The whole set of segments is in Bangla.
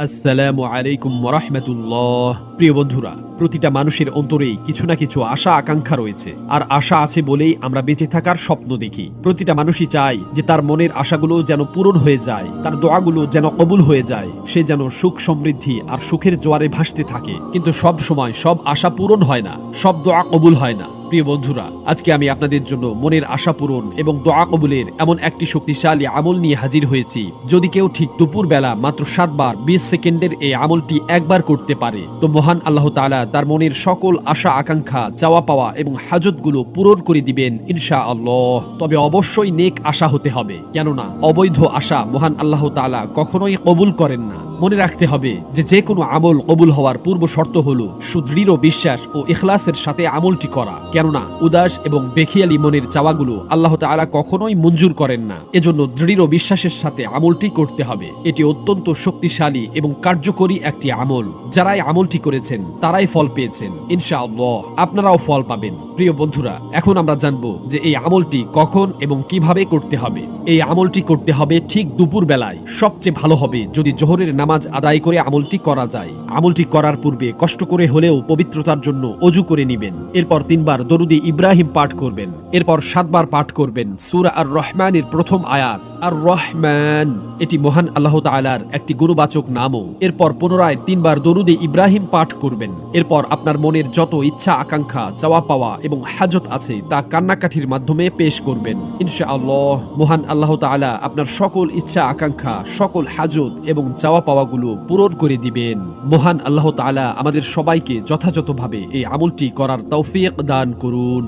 আসসালামু আলাইকুম ওয়া রাহমাতুল্লাহ। প্রিয় বন্ধুরা, প্রতিটা মানুষের অন্তরেই কিছু না কিছু আশা আকাঙ্ক্ষা রয়েছে, আর আশা আছে বলেই আমরা বেঁচে থাকার স্বপ্ন দেখি। প্রতিটা মানুষই চায় যে তার মনের আশাগুলো যেন পূরণ হয়ে যায়, তার দোয়াগুলো যেন কবুল হয়ে যায়, সে যেন সুখ সমৃদ্ধি আর সুখের জোয়ারে ভাসতে থাকে। কিন্তু সব সময় সব আশা পূরণ হয় না, সব দোয়া কবুল হয় না। প্রিয় বন্ধুরা, আজকে আমি আপনাদের জন্য মনের আশা পূরণ এবং দোয়া কবুলের এমন একটি শক্তিশালী আমল নিয়ে হাজির হয়েছি। যদি কেউ ঠিক দুপুর বেলা মাত্র 7 বার 20 সেকেন্ডের এই আমলটি একবার করতে পারে, তো মহান আল্লাহ তাআলা তার মনের সকল আশা আকাঙ্ক্ষা, চাওয়া পাওয়া এবং হাজতগুলো পূরণ করে দিবেন ইনশাআল্লাহ। তবে অবশ্যই নেক আশা হতে হবে, কেননা অবৈধ আশা মহান আল্লাহ তাআলা কখনোই কবুল করেন না। মনে রাখতে হবে যে কোনো আমল কবুল হওয়ার পূর্ব শর্ত হলো সুদৃঢ় বিশ্বাস ও ইখলাসের সাথে আমলটি করা, কেননা উদাস এবং বেখিয়ালি মনের চাওয়াগুলো আল্লাহ তাআলা কখনোই মঞ্জুর করেন না। এজন্য দৃঢ় বিশ্বাসের সাথে আমলটি করতে হবে। এটি অত্যন্ত শক্তিশালী এবং কার্যকরী একটি আমল। যারাই আমলটি করেছেন তারাই ফল পেয়েছেন ইনশাআল্লাহ, আপনারাও ফল পাবেন। প্রিয় বন্ধুরা, এখন আমরা জানবো যে এই আমলটি কখন এবং কিভাবে করতে হবে। এই আমলটি করতে হবে ঠিক দুপুর বেলায়। সবচেয়ে ভালো হবে যদি জোহরের নামাজ আদায় করে আমলটি করা যায়। আমলটি করার পূর্বে কষ্ট করে হলেও পবিত্রতার জন্য অজু করে নেবেন। এরপর 3 বার দরুদে ইব্রাহিম পাঠ করবেন। এরপর 7 বার পাঠ করবেন সূরা আর রহমানের প্রথম আয়াত। আর রহমান এটি মহান আল্লাহ তাআলার একটি গুণবাচক নামও। এরপর পুনরায় 3 বার দরুদে ইব্রাহিম পাঠ করবেন। এরপর আপনার মনের যত ইচ্ছা আকাঙ্ক্ষা, চাওয়া পাওয়া এবং হাজত আছে তা কান্নাকাঠির মাধ্যমে পেশ করবেন ইনশাআল্লাহ। মহান আল্লাহ তাআলা আপনার সকল ইচ্ছা আকাঙ্ক্ষা, সকল হাজত এবং চাওয়া পাওয়াগুলো পূরণ করে দিবেন। মহান আল্লাহ তাআলা আমাদের সবাইকে যথাযথভাবে এই আমলটি করার তৌফিক দান করুন,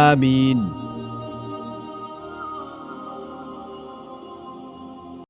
আমিন।